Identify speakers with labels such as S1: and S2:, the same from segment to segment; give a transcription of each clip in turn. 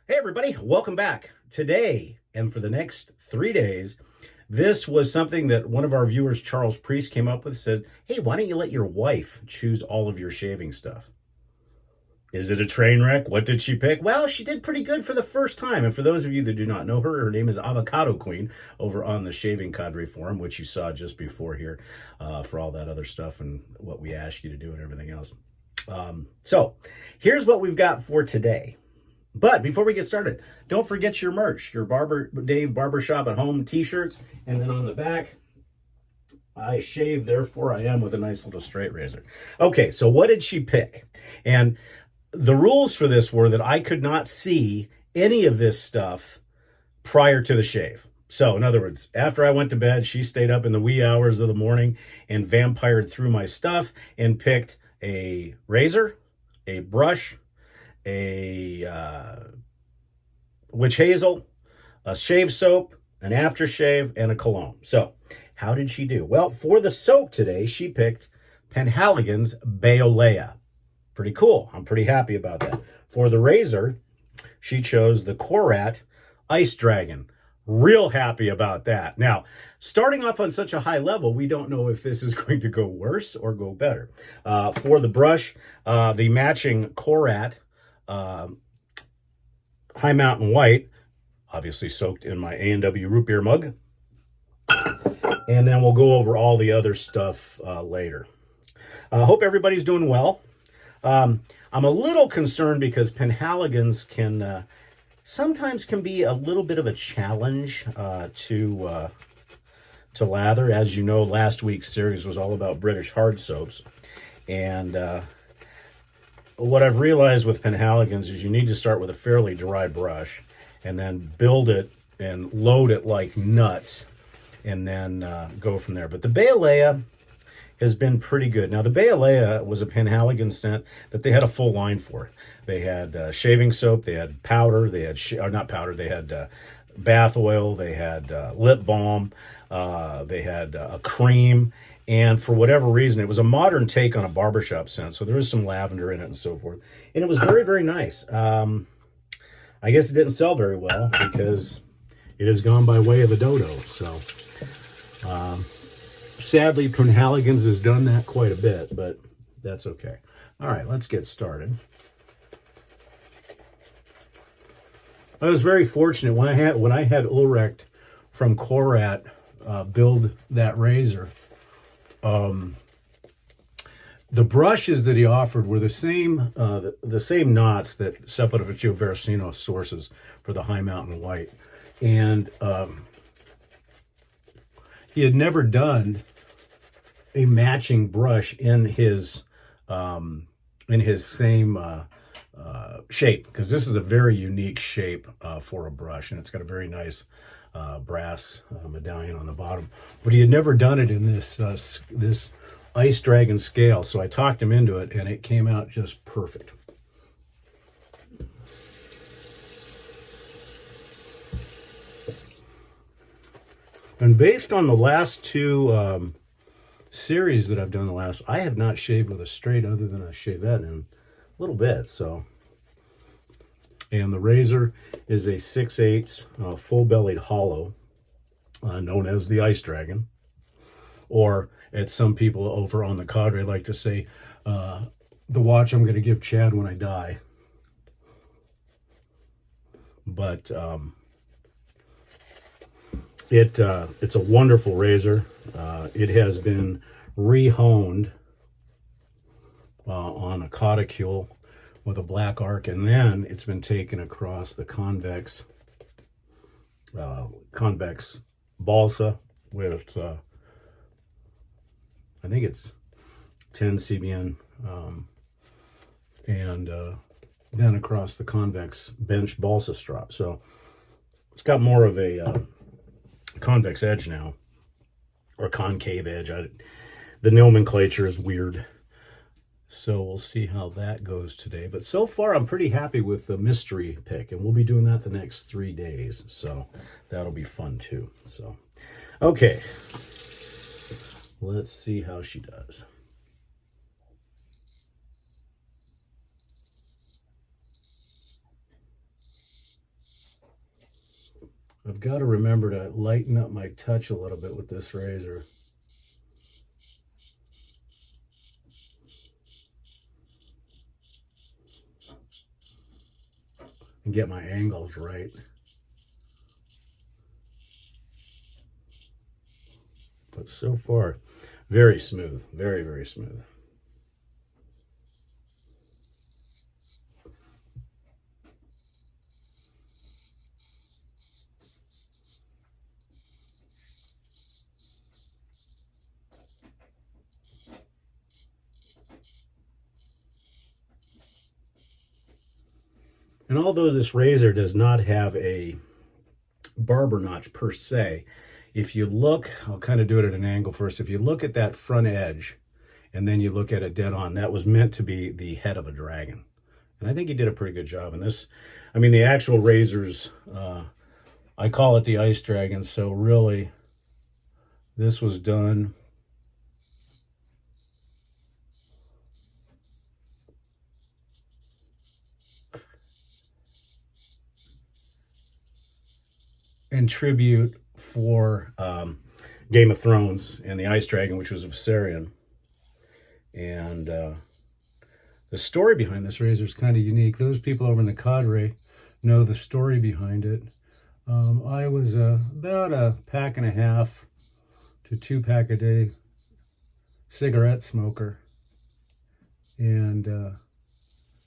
S1: Hey everybody, welcome back. Today and for the next 3 days, this was something that one of our viewers, Charles Priest, came up with. Said, hey, why don't you let your wife choose all of your shaving stuff? Is it a train wreck? What did she pick? Well, she did pretty good for the first time. And for those of you that do not know her, her name is Avocado Queen over on the Shaving Cadre Forum, which you saw just before here for all that other stuff and what we asked you to do and everything else. So here's what we've got for today. But before we get started, don't forget your merch, your Dave Barbershop at Home t-shirts, and then on the back, I shave, therefore I am, with a nice little straight razor. Okay, so what did she pick? And the rules for this were that I could not see any of this stuff prior to the shave. So in other words, after I went to bed, she stayed up in the wee hours of the morning and vampired through my stuff and picked a razor, a brush, a witch hazel, a shave soap, an aftershave, and a cologne. So how did she do? Well, for the soap today, she picked Penhaligon's Beolea. Pretty cool. I'm pretty happy about that. For the razor, she chose the Korat Ice Dragon. Real happy about that. Now, starting off on such a high level, we don't know if this is going to go worse or go better. For the brush, the matching Korat High Mountain White, obviously soaked in my A&W root beer mug. And then we'll go over all the other stuff later. Hope everybody's doing well. I'm a little concerned because Penhaligon's can sometimes can be a little bit of a challenge to lather. As you know, last week's series was all about British hard soaps. And what I've realized with Penhaligon's is you need to start with a fairly dry brush and then build it and load it like nuts and then go from there. But the Beolea has been pretty good. Now, the Beolea was a Penhaligon scent that they had a full line for. They had shaving soap, they had powder, they had, not powder, they had bath oil, they had lip balm, they had a cream, and for whatever reason, it was a modern take on a barbershop scent, so there was some lavender in it and so forth. And it was very, very nice. I guess it didn't sell very well because it has gone by way of the dodo. So sadly, Penhaligon's has done that quite a bit, but that's okay. All right, let's get started. I was very fortunate when I had Ulrich from Korat build that razor. The brushes that he offered were the same knots that Sepulveda Veracino sources for the High Mountain White, and he had never done a matching brush in his same shape, because this is a very unique shape for a brush, and it's got a very nice brass medallion on the bottom. But he had never done it in this Ice Dragon scale, so I talked him into it, and it came out just perfect. And based on the last two series that I've done I have not shaved with a straight other than a shavette in a little bit, so. And the razor is a 6/8 full-bellied hollow, known as the Ice Dragon, or as some people over on the cadre like to say, the watch I'm going to give Chad when I die. But it's a wonderful razor. It has been re-honed on a cauticule with a black arc, and then it's been taken across the convex balsa with I think it's 10 CBN, and then across the convex bench balsa strop. So it's got more of a convex edge now, or concave edge. The nomenclature is weird. So we'll see how that goes today. But so far, I'm pretty happy with the mystery pick, and we'll be doing that the next 3 days. So that'll be fun too. So, okay. Let's see how she does. I've got to remember to lighten up my touch a little bit with this razor. And get my angles right. But so far, very smooth. Very, very smooth. And although this razor does not have a barber notch per se, if you look, I'll kind of do it at an angle first. If you look at that front edge and then you look at it dead on, that was meant to be the head of a dragon. And I think he did a pretty good job. And this, I mean, the actual razors, I call it the ice dragon. So really, this was done in tribute for Game of Thrones and the ice dragon, which was a Viserion. And the story behind this razor is kind of unique. Those people over in the cadre know the story behind it. I was about a pack and a half to 2-pack a day cigarette smoker. And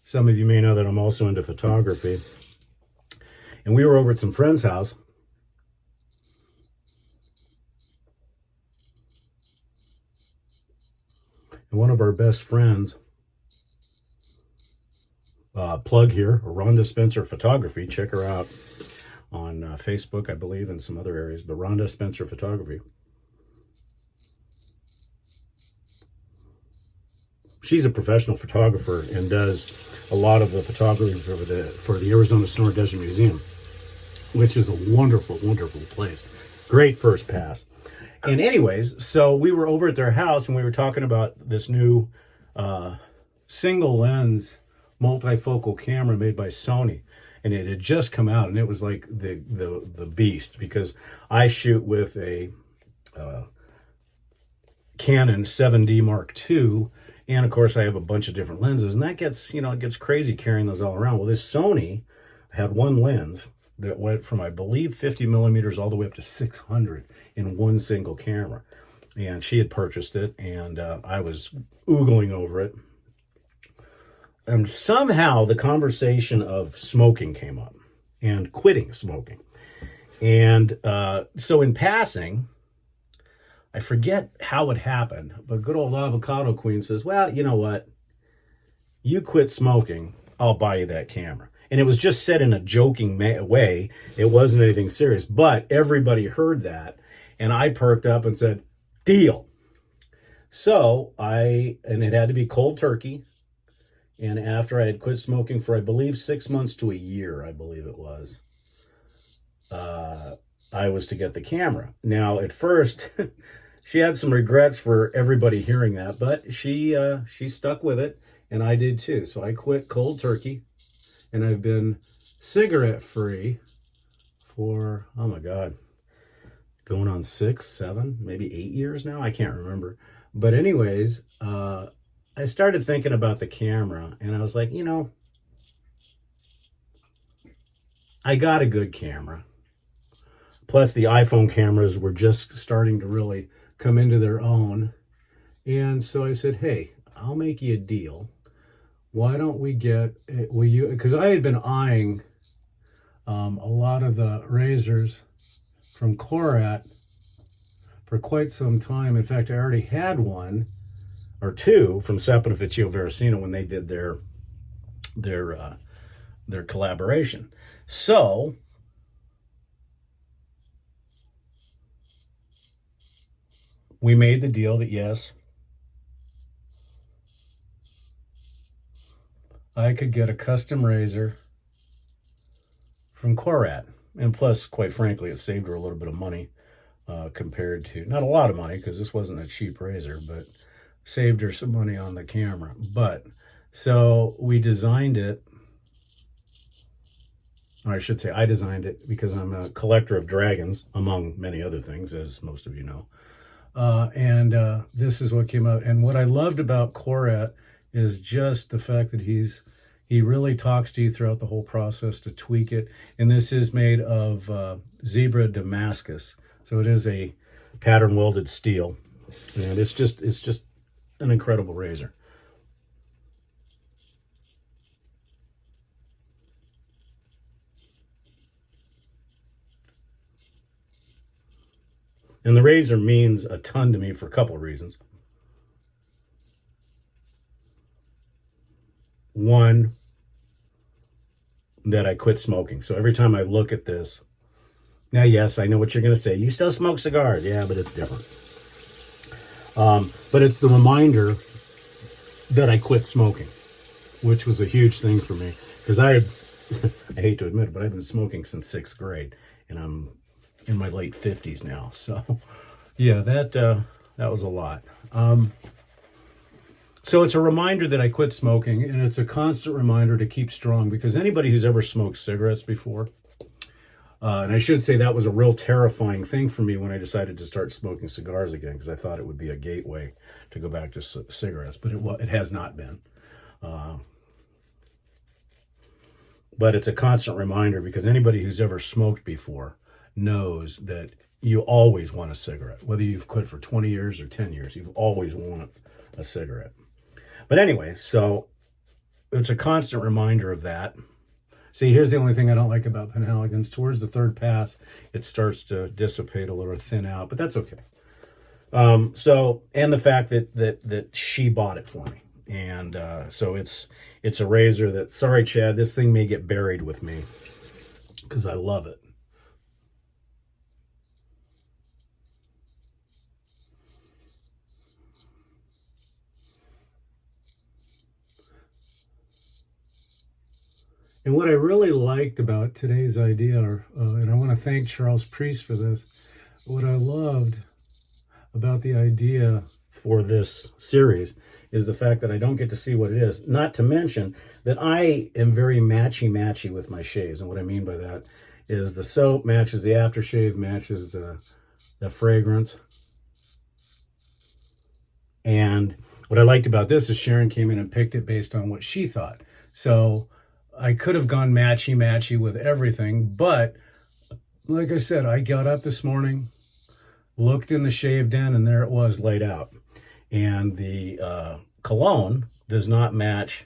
S1: some of you may know that I'm also into photography. And we were over at some friend's house. And one of our best friends, plug here, Rhonda Spencer Photography. Check her out on Facebook, I believe, and some other areas. But Rhonda Spencer Photography. She's a professional photographer and does a lot of the photography for the Arizona Sonoran Desert Museum, which is a wonderful, wonderful place. Great first pass. And anyways, so we were over at their house and we were talking about this new single lens multifocal camera made by Sony. And it had just come out and it was like the beast, because I shoot with a Canon 7D Mark II. And of course I have a bunch of different lenses, and that gets, it gets crazy carrying those all around. Well, this Sony had one lens that went from, I believe, 50 millimeters all the way up to 600 in one single camera. And she had purchased it, and I was oogling over it. And somehow the conversation of smoking came up and quitting smoking. And so in passing, I forget how it happened, but good old Avocado Queen says, well, you know what? You quit smoking, I'll buy you that camera. And it was just said in a joking way. It wasn't anything serious, but everybody heard that. And I perked up and said, deal. So and it had to be cold turkey. And after I had quit smoking for, I believe, 6 months to a year, I believe it was, I was to get the camera. Now, at first, she had some regrets for everybody hearing that, but she stuck with it, and I did too. So I quit cold turkey. And I've been cigarette free for, oh my God, going on 6, 7, maybe 8 years now. I can't remember. But anyways, I started thinking about the camera, and I was like, I got a good camera. Plus the iPhone cameras were just starting to really come into their own. And so I said, hey, I'll make you a deal. Why don't we because I had been eyeing a lot of the razors from Korat for quite some time. In fact, I already had one or two from Seppa Ficcio Veracino when they did their collaboration. So we made the deal that yes, I could get a custom razor from Korat. And plus, quite frankly, it saved her a little bit of money compared to, not a lot of money because this wasn't a cheap razor, but saved her some money on the camera. But so we designed it or I should say I designed it because I'm a collector of dragons, among many other things, as most of you know. And this is what came out. And what I loved about Korat is just the fact that he really talks to you throughout the whole process to tweak it. And this is made of zebra Damascus, so it is a pattern welded steel, and it's just an incredible razor. And the razor means a ton to me for a couple of reasons. One, that I quit smoking. So every time I look at this, now, yes, I know what you're going to say. You still smoke cigars. Yeah, but it's different. But it's the reminder that I quit smoking, which was a huge thing for me. Because I hate to admit it, but I've been smoking since 6th grade. And I'm in my late 50s now. So, yeah, that was a lot. So it's a reminder that I quit smoking, and it's a constant reminder to keep strong, because anybody who's ever smoked cigarettes before, and I should say that was a real terrifying thing for me when I decided to start smoking cigars again, because I thought it would be a gateway to go back to cigarettes, but it has not been. But it's a constant reminder, because anybody who's ever smoked before knows that you always want a cigarette. Whether you've quit for 20 years or 10 years, you always want a cigarette. But anyway, so it's a constant reminder of that. See, here's the only thing I don't like about Penhaligons. Towards the third pass, it starts to dissipate a little, or thin out, but that's okay. So, and the fact that she bought it for me. And so it's a razor that, sorry, Chad, this thing may get buried with me because I love it. And what I really liked about today's idea, and I want to thank Charles Priest for this, what I loved about the idea for this series is the fact that I don't get to see what it is. Not to mention that I am very matchy with my shaves. And what I mean by that is the soap matches the aftershave, matches the fragrance. And what I liked about this is Sharon came in and picked it based on what she thought. So I could have gone matchy with everything, but like I said, I got up this morning, looked in the shave den, and there it was laid out. And the cologne does not match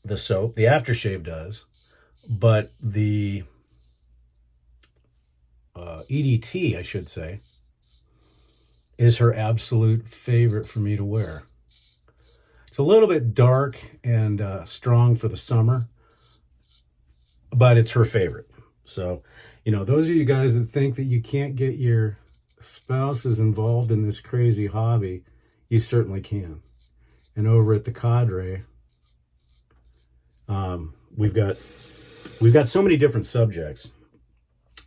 S1: the soap. The aftershave does, but the EDT, I should say, is her absolute favorite for me to wear. It's a little bit dark and strong for the summer, but it's her favorite. So, those of you guys that think that you can't get your spouses involved in this crazy hobby, you certainly can. And over at the Cadre, we've got so many different subjects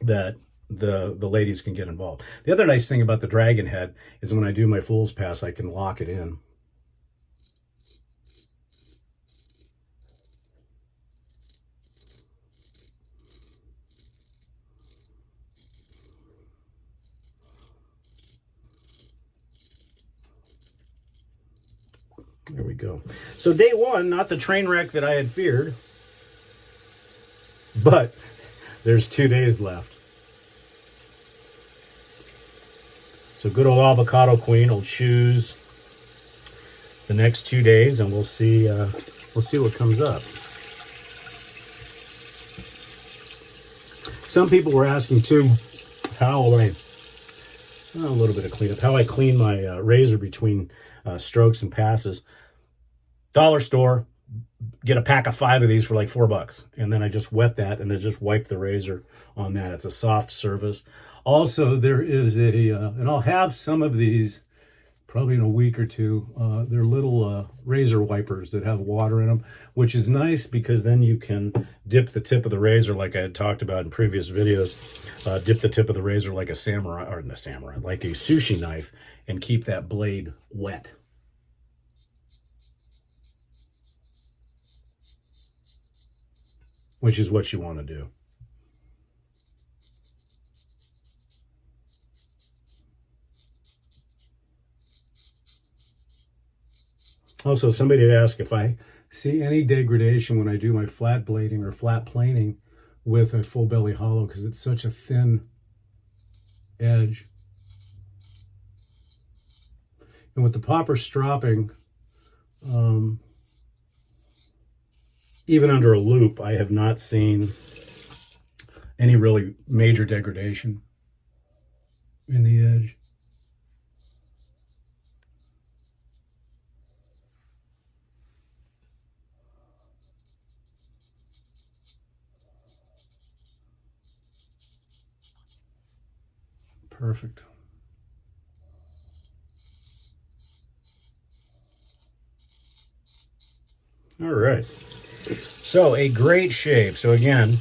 S1: that the ladies can get involved. The other nice thing about the Dragon Head is when I do my Fool's Pass, I can lock it in. There we go. So day one, not the train wreck that I had feared, but there's 2 days left. So good old Avocado Queen will choose the next 2 days, and we'll see what comes up. Some people were asking too, how I a little bit of cleanup, how I clean my razor between strokes and passes. Dollar store, get a pack of 5 of these for like $4, and then I just wet that and then just wipe the razor on that. It's a soft surface. Also, there is and I'll have some of these probably in a week or two. They're little razor wipers that have water in them, which is nice because then you can dip the tip of the razor, like I had talked about in previous videos. Dip the tip of the razor like a like a sushi knife, and keep that blade wet. which is what you want to do. Also, somebody had asked if I see any degradation when I do my flat blading or flat planing with a full belly hollow, because it's such a thin edge. And with the popper stropping, even under a loop, I have not seen any really major degradation in the edge. Perfect. All right. So a great shave. So again,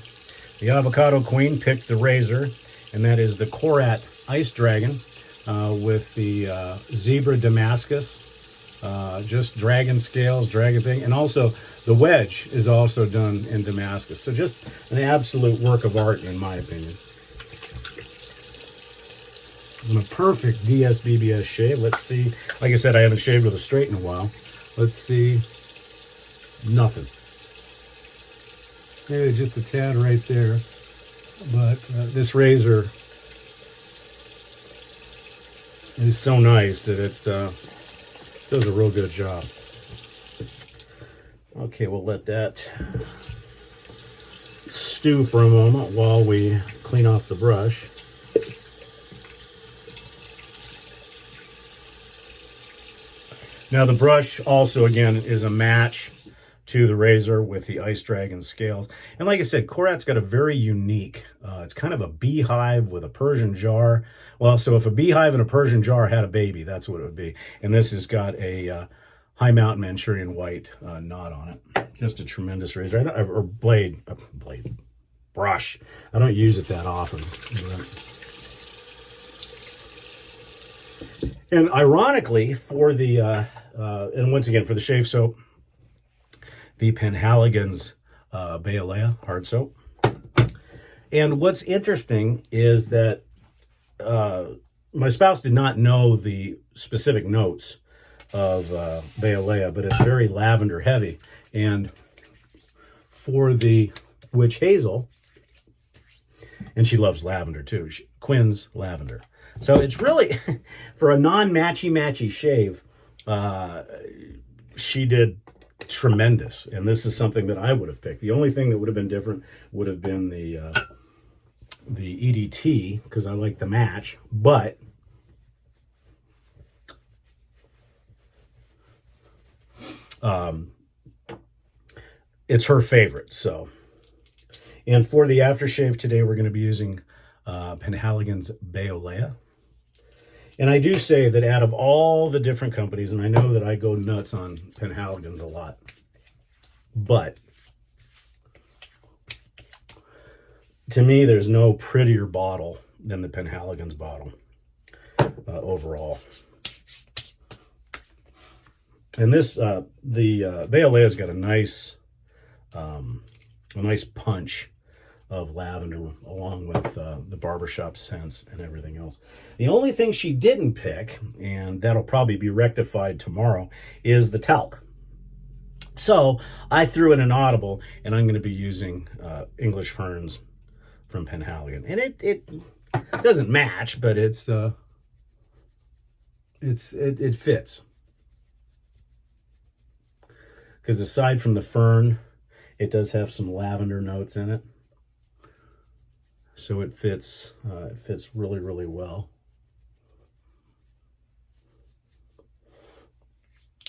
S1: the Avocado Queen picked the razor, and that is the Korat Ice Dragon with the Zebra Damascus, just dragon scales, dragon thing, and also the wedge is also done in Damascus. So just an absolute work of art, in my opinion. And a perfect DSBBS shave. Let's see. Like I said, I haven't shaved with a straight in a while. Let's see. Nothing. Maybe just a tad right there. But this razor is so nice that it does a real good job. Okay, we'll let that stew for a moment while we clean off the brush. Now the brush also, again, is a match to the razor with the Ice Dragon scales. And like I said, Korat's got a very unique, it's kind of a beehive with a Persian jar. Well, so if a beehive and a Persian jar had a baby, that's what it would be. And this has got a High Mountain Manchurian White knot on it. Just a tremendous razor. Or brush. I don't use it that often. And ironically, for the, and once again, for the shave soap, the Penhaligon's Baolea hard soap. And what's interesting is that my spouse did not know the specific notes of Baolea, but it's very lavender heavy. And for the Witch Hazel, and she loves lavender too, Quinn's lavender. So it's really, for a non-matchy-matchy shave, she did tremendous. And this is something that I would have picked. The only thing that would have been different would have been the EDT, because I like the match. But it's her favorite. So, and for the aftershave today, we're going to be using Penhaligon's Baolea. And I do say that out of all the different companies, and I know that I go nuts on Penhaligon's a lot, but to me, there's no prettier bottle than the Penhaligon's bottle overall. And this, the Baolea's got a nice punch of lavender, along with the barbershop scents and everything else. The only thing she didn't pick, and that'll probably be rectified tomorrow, is the talc. So I threw in an audible, and I'm going to be using English Ferns from Penhaligon. And it doesn't match, but it fits. Because aside from the fern, it does have some lavender notes in it. So it fits really, really well.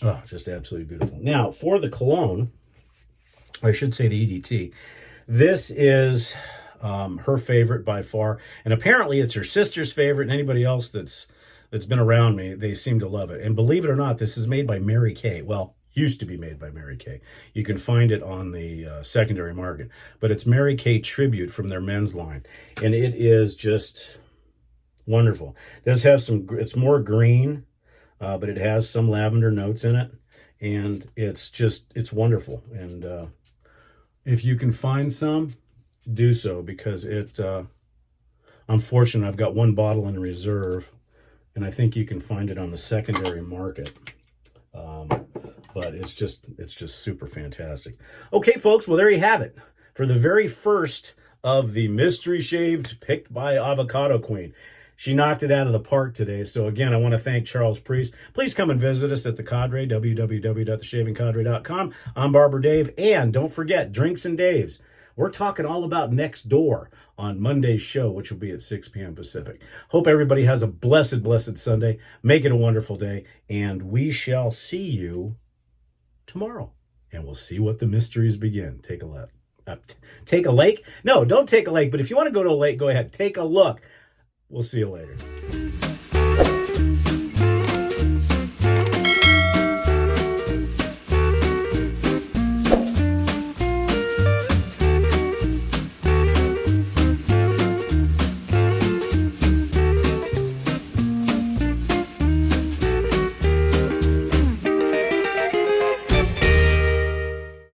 S1: Oh, just absolutely beautiful. Now, for the cologne, I should say the EDT, this is her favorite by far. And apparently it's her sister's favorite, and anybody else that's been around me, they seem to love it. And believe it or not, this is made by Mary Kay. Well, used to be made by Mary Kay. You can find it on the secondary market, but it's Mary Kay Tribute from their men's line, and it is just wonderful. It does have some, it's more green, but it has some lavender notes in it, and it's wonderful. And If you can find some, do so, because I'm fortunate I've got one bottle in reserve, and I think you can find it on the secondary market. But it's just super fantastic. Okay, folks, well, there you have it. For the very first of the mystery shaved picked by Avocado Queen. She knocked it out of the park today. So again, I want to thank Charles Priest. Please come and visit us at the Cadre, www.theshavingcadre.com. I'm Barber Dave, and don't forget, Drinks and Daves. We're talking all about Next Door on Monday's show, which will be at 6 p.m. Pacific. Hope everybody has a blessed, blessed Sunday. Make it a wonderful day, and we shall see you tomorrow, and we'll see what the mysteries begin. Take a look. Take a lake? No, don't take a lake, but if you want to go to a lake, go ahead. Take a look. We'll see you later.